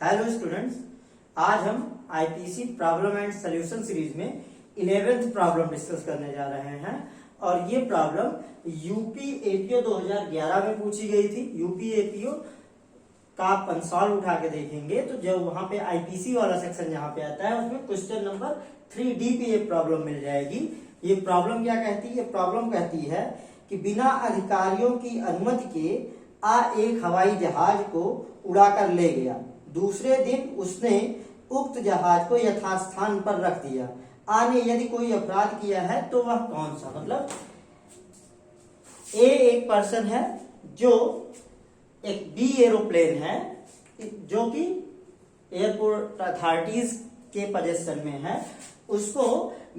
Hello students, आज हम IPC problem and solution series में 11th प्रॉब्लम डिस्कस करने जा रहे हैं। और ये प्रॉब्लम यूपी एपीओ 2011 में पूछी गई थी। यूपी एपीओ का आप कंसोल उठा के देखेंगे तो जब वहां पे आईपीसी वाला सेक्शन जहां पे आता है उसमें क्वेश्चन नंबर 3D पे ये प्रॉब्लम मिल जाएगी। ये प्रॉब्लम क्या कहती है? ये प्रॉब्लम कहती है कि बिना अधिकारियों की अनुमति के एक हवाई जहाज को उड़ाकर ले गया। दूसरे दिन उसने उक्त जहाज को यथास्थान पर रख दिया। ने यदि कोई अपराध किया है तो वह कौन सा? मतलब एक पर्सन है जो एक बी एरोप्लेन है जो कि एयरपोर्ट अथॉरिटीज के पोजीशन में है, उसको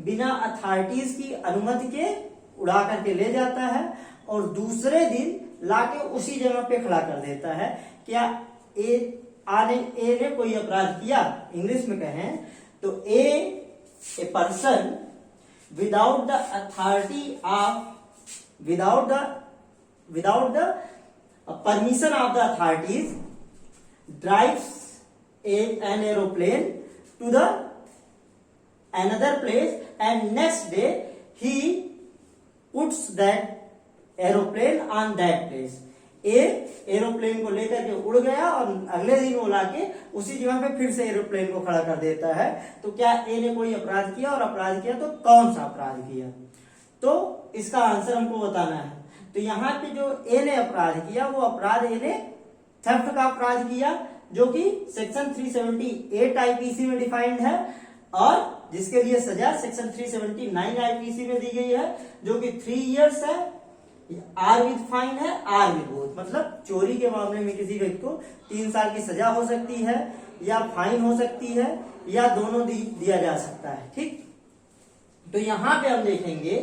बिना अथॉरिटीज की अनुमति के उड़ा करके ले जाता है और दूसरे दिन लाके उसी जगह पे खड़ा कर देता है। क्या ए ने कोई अपराध किया? इंग्लिश में कहें तो a person without the authority of without the permission of the authorities drives an aeroplane to the another place and next day he puts that aeroplane on that place। Aeroplane को लेकर के उड़ गया और अगले दिन वो लाके उसी जगह पे फिर से एरोप्लेन को खड़ा कर देता है। तो क्या ए ने कोई अपराध किया? और अपराध किया तो कौन सा अपराध किया? तो इसका आंसर हमको बताना है। तो यहाँ पे जो ए ने अपराध किया वो अपराध ए ने थेफ्ट का अपराध किया जो कि सेक्शन 378 आईपीसी में डिफाइंड है और जिसके लिए सजा सेक्शन 379 आईपीसी में दी गई है जो कि 3 इयर्स है, आर विद फाइन है, आर विद बोथ। मतलब चोरी के मामले में किसी व्यक्ति को 3 साल की सजा हो सकती है या फाइन हो सकती है या दोनों दिया जा सकता है। ठीक, तो यहां पे हम देखेंगे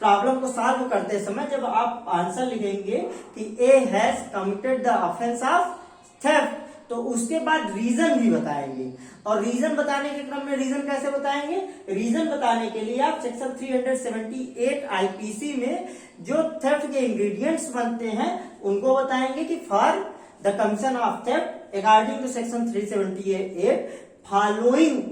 प्रॉब्लम को सॉल्व करते समय जब आप आंसर लिखेंगे कि A has committed the offence of theft तो उसके बाद रीजन भी बताएंगे। और रीजन बताने के क्रम में रीजन कैसे बताएंगे? रीजन बताने के लिए आप सेक्शन 378 आईपीसी में जो थेफ्ट के इंग्रेडिएंट्स बनते हैं उनको बताएंगे कि for the commission of theft according to section 378 following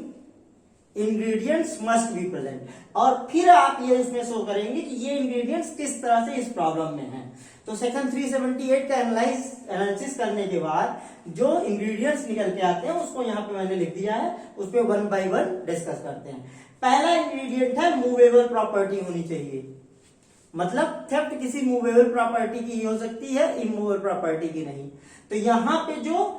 ingredients must be present. और फिर आप ये इसमें शो करेंगे कि ये इंग्रेडिएंट्स किस तरह से इस प्रॉब्लम में हैं। तो सेक्शन 378 का एनालिसिस करने के बाद जो इंग्रेडिएंट्स निकल के आते हैं उसको यहाँ पे मैंने लिख दिया है, उस पर 1 by 1 डिस्कस करते हैं। पहला इंग्रेडिएंट है मूवेबल प्रॉपर्टी होनी चाहिए। मतलब थेफ्ट किसी मूवेबल प्रॉपर्टी की हो सकती है, इमूवेबल प्रॉपर्टी की नहीं। तो यहाँ पे जो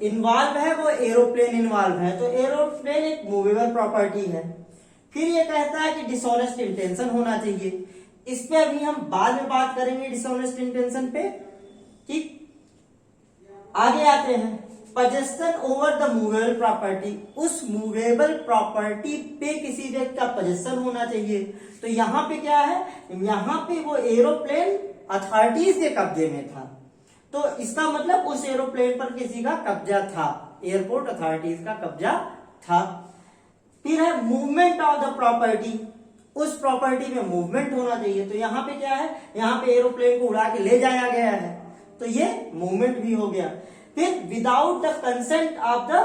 इन्वॉल्व है वो एरोप्लेन इन्वॉल्व है, तो एरोप्लेन एक मूवेबल प्रॉपर्टी है। फिर ये कहता है कि डिसऑनेस्ट इंटेंशन होना चाहिए। इस पे अभी हम बाद में बात करेंगे डिसऑनेस्ट इंटेंशन पे। ठीक, आगे आते हैं possession over the movable property. उस मूवेबल प्रॉपर्टी पे किसी व्यक्ति का पोजेशन होना चाहिए। तो यहाँ पे क्या है? यहाँ पे वो एरोप्लेन अथॉरिटीज के कब्जे में था, तो इसका मतलब उस एरोप्लेन पर किसी का कब्जा था, एयरपोर्ट अथॉरिटीज का कब्जा था। फिर है मूवमेंट ऑफ द प्रॉपर्टी। उस प्रॉपर्टी में मूवमेंट होना चाहिए। तो यहाँ पे क्या है? यहाँ पे एरोप्लेन को उड़ा के ले जाया गया है तो ये मूवमेंट भी हो गया। फिर without the consent of the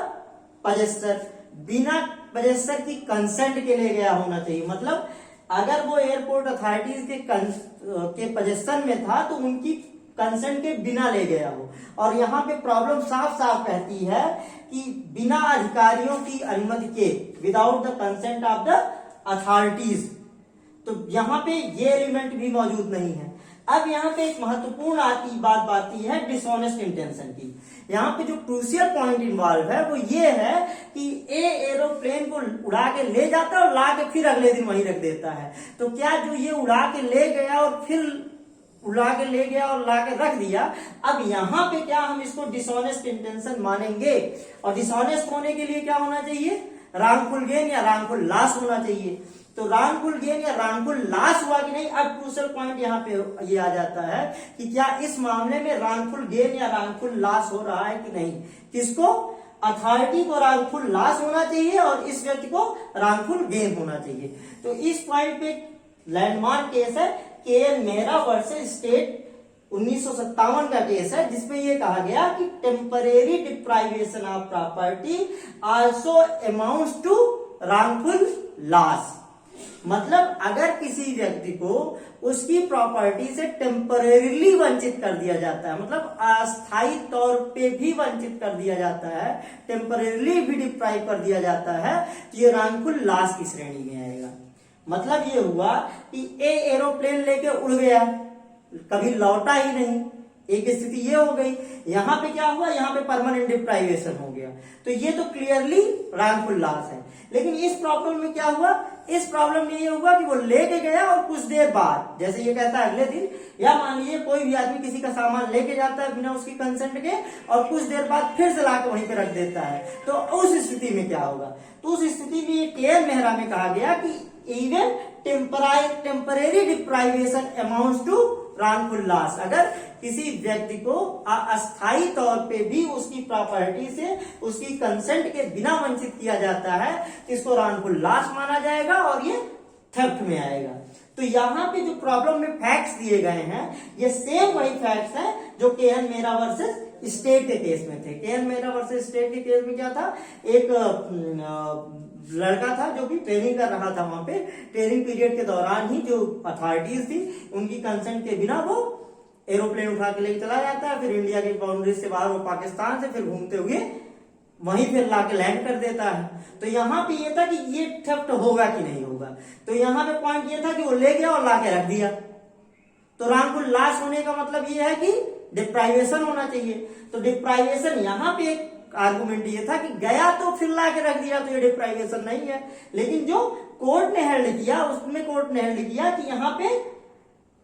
possessor, बिना पजेसर की कंसेंट के ले गया होना चाहिए। मतलब अगर वो एयरपोर्ट अथॉरिटीज के पजेशन में था तो उनकी कंसेंट के बिना ले गया हो। और यहाँ पे प्रॉब्लम साफ साफ कहती है कि बिना अधिकारियों की अनुमति के, without the consent of the authorities. तो यहाँ पे ये एलिमेंट भी मौजूद नहीं है। अब यहाँ पे एक महत्वपूर्ण बात आती है डिसऑनेस्ट इंटेंशन की। यहाँ पे जो क्रूशियल पॉइंट इन्वॉल्व है वो ये है कि एरोप्लेन को उड़ा के ले जाता है और ला के फिर अगले दिन वहीं रख देता है। तो क्या जो ये उड़ा के ले गया और फिर उड़ा के ले गया और ला के रख दिया, अब यहाँ पे क्या हम इसको डिसऑनेस्ट इंटेंशन मानेंगे? और डिसऑनेस्ट होने के लिए क्या होना चाहिए? रॉन्गफुल गेन या रॉन्गफुल लॉस होना चाहिए। तो रॉन्गफुल गेन या रॉन्गफुल लॉस हुआ कि नहीं? अब क्रूशियल पॉइंट यहाँ पे ये आ जाता है कि क्या इस मामले में रॉन्गफुल गेन या रॉन्गफुल लॉस हो रहा है कि नहीं। किसको? अथॉरिटी को रॉन्गफुल लॉस होना चाहिए और इस व्यक्ति को रॉन्गफुल गेन होना चाहिए। तो इस पॉइंट पे लैंडमार्क केस है केएल मेहरा वर्सेस स्टेट 1957 का केस है, जिसमें ये कहा गया कि temporary deprivation of property also amounts to wrongful loss. मतलब अगर किसी व्यक्ति को उसकी प्रॉपर्टी से टेम्परेरीली वंचित कर दिया जाता है, मतलब अस्थायी तौर पे भी वंचित कर दिया जाता है, टेम्परेरीली भी डिप्राइव कर दिया जाता है, तो ये wrongful लॉस की श्रेणी में आएगा। मतलब ये हुआ कि एरोप्लेन लेके उड़ गया, कभी लौटा ही नहीं, एक स्थिति ये हो गई। यहां पे क्या हुआ, यहां पे परमानेंट डिप्राइवेशन हो गया, तो ये तो क्लियरली wrongful लॉस है। लेकिन इस प्रॉब्लम में क्या हुआ, इस प्रॉब्लम में ये हुआ कि वो लेके गया और कुछ देर बाद, जैसे ये कहता है अगले दिन, या मान लीजिए कोई भी आदमी किसी का सामान लेके जाता है बिना उसकी कंसेंट के और कुछ देर बाद फिर से लाकर वहीं पे रख देता है, तो उस स्थिति में क्या होगा। तो उस स्थिति में ये के.एन. मेहरा में कहा गया कि even temporary deprivation amounts to wrongful loss. अगर किसी व्यक्ति को अस्थायी तौर पे भी उसकी प्रॉपर्टी से उसकी कंसेंट के बिना वंचित किया जाता है, इसको wrongful लॉस माना जाएगा और ये थेफ्ट में आएगा। तो यहाँ पे जो प्रॉब्लम में फैक्ट्स दिए गए हैं, ये सेम वही फैक्ट्स हैं जो के.एन. मेहरा वर्सेस स्टेट के केस में थे। के.एन. मेहरा वर्सेस स्टेट के केस में क्या था, एक लड़का था जो कि ट्रेनिंग कर रहा था, वहां पे ट्रेनिंग पीरियड के दौरान ही जो अथॉरिटीज थी उनकी कंसेंट के बिना वो एरोप्लेन उठा के लेके चला जाता है, फिर इंडिया की बाउंड्री से बाहर वो पाकिस्तान से फिर घूमते हुए वहीं फिर लाके लैंड कर देता है। तो यहाँ पे ये था कि ये थेफ्ट होगा कि नहीं होगा, तो यहाँ पे पॉइंट ये था कि वो ले गया और लाके रख दिया, तो wrongful लॉस होने का मतलब ये है कि डिप्राइवेशन होना चाहिए। तो डिप्राइवेशन यहाँ पे एक आर्गुमेंट ये था कि गया तो फिर ला के रख दिया, तो ये डिप्राइवेशन नहीं है। लेकिन जो कोर्ट ने हेल्ड किया, उसमें कोर्ट ने हेल्ड किया कि यहाँ पे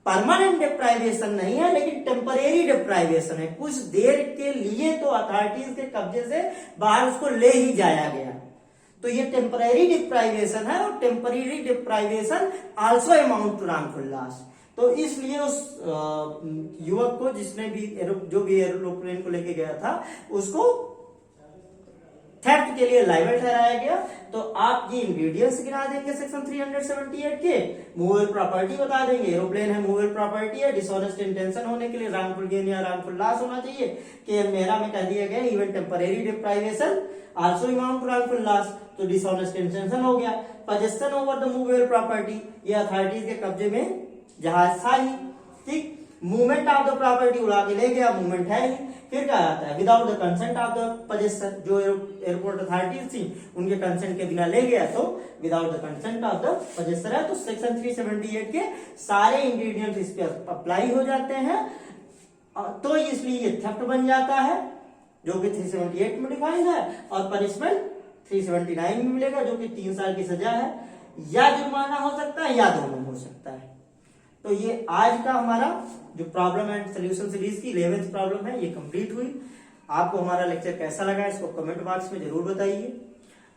परमानेंट डिप्राइवेशन नहीं है, लेकिन टेम्परेरी डिप्राइवेशन है, कुछ देर के लिए तो अथॉरिटीज के कब्जे से बाहर उसको ले ही जाया गया, तो ये टेम्परेरी डिप्राइवेशन है। और temporary deprivation also amount to wrongful loss. तो इसलिए उस युवक को, जिसने भी जो भी एरोप्लेन को लेके गया था, उसको थेफ्ट के लिए लायबल ठहराया गया। तो आप ये इंग्रेडिएंट्स गिना देंगे सेक्शन 378 के, मूवेबल प्रॉपर्टी बता देंगे, एरोप्लेन है मूवेबल प्रॉपर्टी है, डिसऑनेस्ट इंटेंशन होने के लिए wrongful गेन या wrongful लॉस होना चाहिए। के.एन. मेहरा में कह दिया गया even temporary deprivation also amount to wrongful loss, तो डिसऑनेस्ट इंटेंशन हो गया। Possession over the movable property, ये अथॉरिटीज के कब्जे में जहाज था ही, ठीक। मूवमेंट ऑफ द प्रॉपर्टी, उड़ा के ले गया, मूवमेंट है ही। फिर क्या आता है, without the consent of the possessor, जो एयरपोर्ट अथॉरिटीज थी उनके कंसेंट के बिना ले गया, तो without the consent of the possessor है। तो सेक्शन 378 के सारे इंग्रेडिएंट्स इस पे अप्लाई हो जाते हैं, तो इसलिए ये थेफ्ट बन जाता है, जो कि 378 में डिफाइंड है, और पनिशमेंट 379 में मिलेगा, जो कि 3 साल की सजा है, या जुर्माना हो सकता है या दोनों हो सकता है। तो ये आज का हमारा जो प्रॉब्लम एंड सोल्यूशन सीरीज की 11th प्रॉब्लम है, ये कंप्लीट हुई। आपको हमारा लेक्चर कैसा लगा, इसको कमेंट बॉक्स में जरूर बताइए।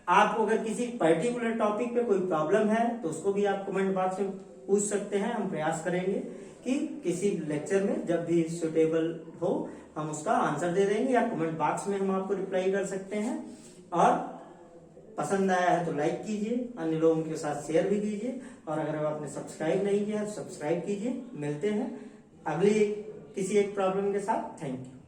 आपको अगर किसी पर्टिकुलर टॉपिक पे कोई प्रॉब्लम है तो उसको भी आप कमेंट बॉक्स में पूछ सकते हैं। हम प्रयास करेंगे कि किसी लेक्चर में जब भी सुटेबल हो हम उसका आंसर दे देंगे, या कमेंट बॉक्स में हम आपको रिप्लाई कर सकते हैं। और पसंद आया है तो लाइक कीजिए, अन्य लोगों के साथ शेयर भी कीजिए, और अगर आपने सब्सक्राइब नहीं किया तो सब्सक्राइब कीजिए। मिलते हैं अगली किसी एक प्रॉब्लम के साथ। Thank you.